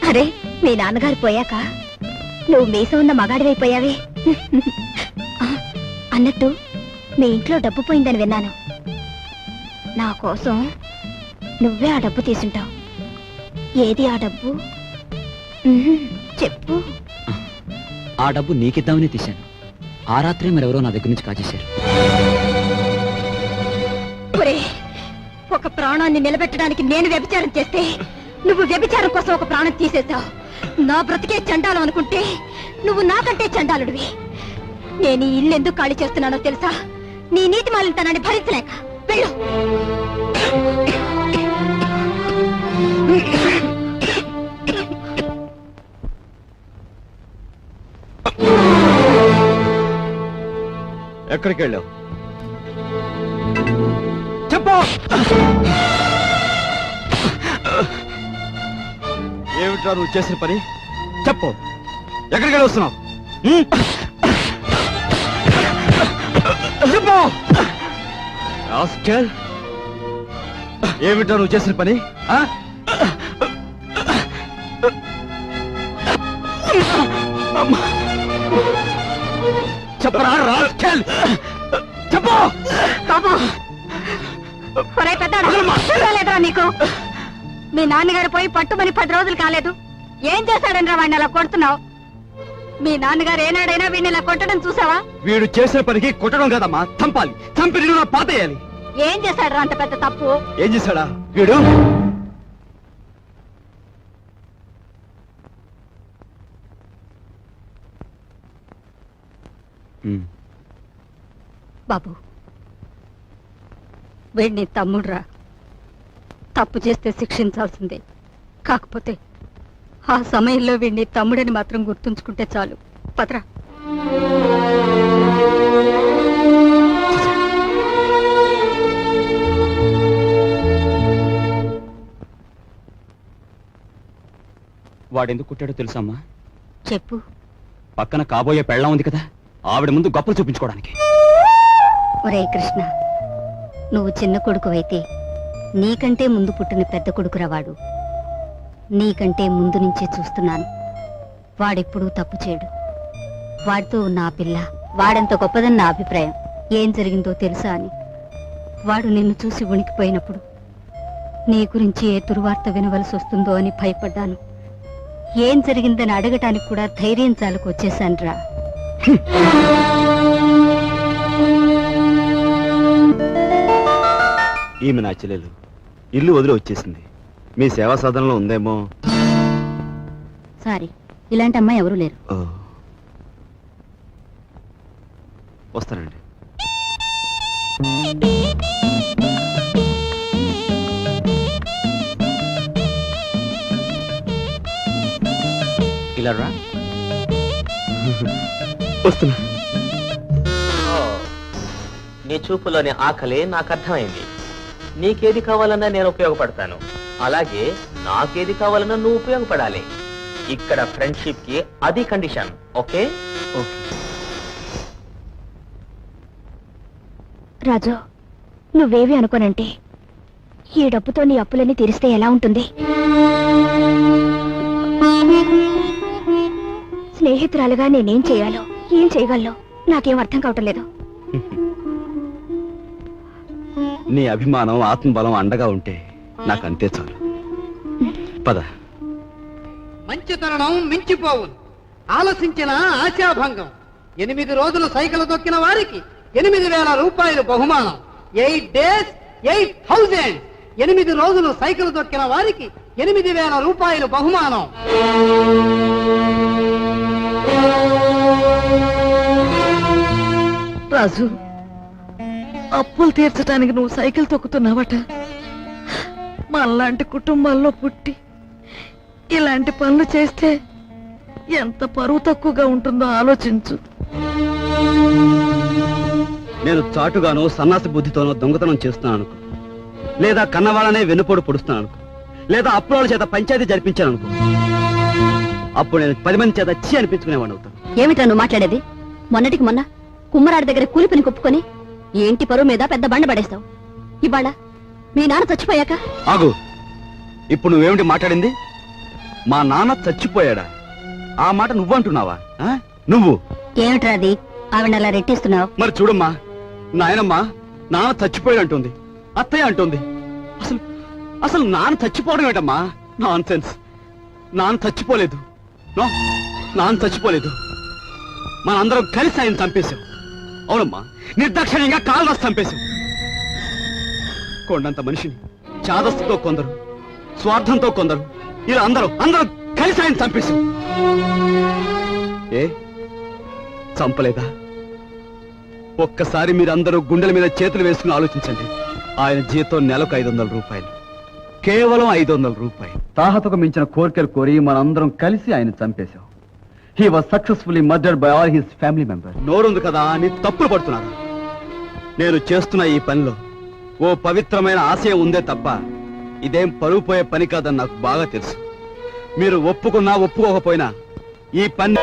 అరే, మీ నాన్నగారు పోయాక నువ్వు మీసం ఉన్న మగాడివైపోయావే. అన్నట్టు మీ ఇంట్లో డబ్బు పోయిందని విన్నాను. నా కోసం నువ్వే ఆ డబ్బు తీసుంటావు. ఏది ఆ డబ్బు? చెప్పు. ఆ డబ్బు నీకిద్దామని తీశాను. ఆ రాత్రే మరెవరో నా దగ్గర నుంచి కాజేశారు. ఒక ప్రాణాన్ని నిలబెట్టడానికి నేను వ్యభిచారం చేస్తే నువ్వు వ్యభిచారం కోసం ఒక ప్రాణం తీసేశావు. నా బ్రతికే చండాలం అనుకుంటే నువ్వు నాకంటే చండాలుడివి. నేను ఈ ఇల్లు ఎందుకు ఖాళీ చేస్తున్నానో తెలుసా? నీ నీతి మాలినతనాన్ని భరించలేక. వెళ్ళు. ఎక్కడికి వెళ్ళావు? చెప్పు. ఏమిట్రా నువ్వు చేసిన పని? చెప్పు, ఎక్కడికి వెళ్ళి వస్తున్నావు? చెప్పు. ఏమిట్రా నువ్వు చేసిన పని? చెప్పరా రాస్కెల్, చెప్పు. పెద్దలేదురా నీకు? మీ నాన్నగారు పోయి పట్టుమని 10 రోజులు కాలేదు. ఏం చేశాడనరా వాడిని అలా కొడుతున్నావు? మీ నాన్నగారు ఏనాడైనా వీడిని ఇలా కొట్టడం చూసావా? వీడు చేసిన పనికి కొట్టడం కాదమ్మా, చంపాలి. చంపి నిన్ను పాతేయాలి. ఏం చేశాడు అంత పెద్ద తప్పు? ఏం చేశాడా వీడు? బాబు, వీడిని తమ్ముడురా. తప్పు చేస్తే శిక్షించాల్సిందే. కాకపోతే ఆ సమయంలో వీడిని తమ్ముడని మాత్రం గుర్తుంచుకుంటే చాలు. పదరా. వాడెందుకు కుట్టాడో తెలుసమ్మా? చెప్పు. పక్కన కాబోయే పెళ్ళం ఉంది కదా, ఆవిడ ముందు గొప్పలు చూపించుకోవడానికి. ఒరే కృష్ణ, నువ్వు చిన్న కొడుకువైతే నీకంటే ముందు పుట్టిన పెద్ద కొడుకురా. నీకంటే ముందు నుంచే చూస్తున్నాను. వాడెప్పుడూ తప్పు చేయడు. వాడితో ఉన్న ఆ పిల్ల వాడంత గొప్పదని నా అభిప్రాయం. ఏం జరిగిందో తెలుసా అని వాడు నిన్ను చూసి ఉనికిపోయినప్పుడు నీ గురించి ఏ దుర్వార్త వినవలసి వస్తుందో అని భయపడ్డాను. ఏం జరిగిందని అడగటానికి కూడా ధైర్యం చాలకు వచ్చేశానురా. ఈమె నా చెల్లెలు. ఇల్లు వదిలి వచ్చేసింది. మీ సేవా సాధనలో ఉందేమో. సారీ, ఇలాంటి అమ్మాయి ఎవరూ లేరు. వస్తానండి. ఇలా రా. వస్తున్నా. నీ చూపులోని ఆకలి నాకు అర్థమైంది. నీకేది కావాలన్నా నేను ఉపయోగపడతాను, అలాగే నాకేది కావాలన్నా నువ్వు ఉపయోగపడాలి. ఇక్కడ ఫ్రెండ్షిప్ కి అది కండిషన్. ఓకే? రాజు, నువ్వేవి అనుకోనంటే ఈ డబ్బుతో నీ అప్పులన్నీ తీరిస్తే ఎలా ఉంటుంది? స్నేహితురాలుగా నేనేం చేయాలో, ఏం చేయగలను నాకేం అర్థం కావటం లేదు. నీ అభిమానం, ఆత్మబలం అండగా ఉంటే నాకు అంతే చాలు. పద. మంచితనం మించిపోవు, ఆలసించిన ఆశాభంగం. 8 రోజులు సైకిల్ తొక్కిన వారికి 8,000 రూపాయలు బహుమానం. 8 days 8,000. 8 రోజులు సైకిల్ తొక్కిన వారికి 8,000 రూపాయలు బహుమానం. రాజు, అప్పులు తీర్చడానికి నువ్వు సైకిల్ తొక్కుతున్నావట. మనలాంటి కుటుంబాల్లో పుట్టి ఇలాంటి పనులు చేస్తే ఎంత పరువు తక్కువగా ఉంటుందో ఆలోచించు. నేను చాటుగానో సన్నాసి బుద్ధితోనో దొంగతనం చేస్తున్నాను అనుకో, లేదా కన్నవాళ్ళనే వెన్నుపోటు పొడుస్తున్నాను అనుకో, లేదా అప్పుల చేత పంచాయతీ జరిపించాను అనుకో, అప్పుడు నేను 10 మంది చేత చీ అనిపించుకునేవాడు అవుతాను. ఏమిటా నువ్వు మాట్లాడేది? మొన్నటికి మొన్న కుమ్మరాడి దగ్గర కూలిపని కొప్పుకొని ఏంటి పరువు మీద పెద్ద బండ పడేస్తావు. ఇవాళ మీ నాన్న చచ్చిపోయాక ఆగు. ఇప్పుడు నువ్వేమిటి మాట్లాడింది? మా నాన్న చచ్చిపోయాడా? ఆ మాట నువ్వంటున్నావా? ఆ? నువ్వు ఏమిట్రా అది? ఆవిడ అలా రెట్టిస్తున్నావు. మరి చూడమ్మా, నాయనమ్మా నాన్న చచ్చిపోయాడు అంటుంది, అత్తయ్య అంటుంది. అసలు అసలు నాన్న చచ్చిపోవడం ఏంటమ్మా? Non sense. నాన్న చచ్చిపోలేదు. నో, నాన్న చచ్చిపోలేదు. మనందరం కలిసి ఆయన చంపేశాం. అవునమ్మా, నిర్దాక్షిణ్యంగా కాలు రాసి చంపేశాం. కొండంత మనిషిని చాదస్తుతో కొందరు, స్వార్థంతో కొందరు, ఇలా అందరూ కలిసి ఆయన చంపేశాం. ఏ చంపలేదా? ఒక్కసారి మీరందరూ గుండెల మీద చేతులు వేసుకుని ఆలోచించండి. ఆయన జీతం నెలకు 500 రూపాయలు, కేవలం 500 రూపాయలు. తాహతకు మించిన కోరికలు కోరి మనందరం కలిసి ఆయన చంపేశాం. He was successfully murdered by all his family members. నోరుంది కదా అని తప్పులు పడుతున్నారు. నేను చేస్తున్న ఈ పనిలో ఓ పవిత్రమైన ఆశయం ఉందే తప్ప ఇదేం పరువు పోయే పని కాదని నాకు బాగా తెలుసు. మీరు ఒప్పుకున్నా ఒప్పుకోకపోయినా ఈ పని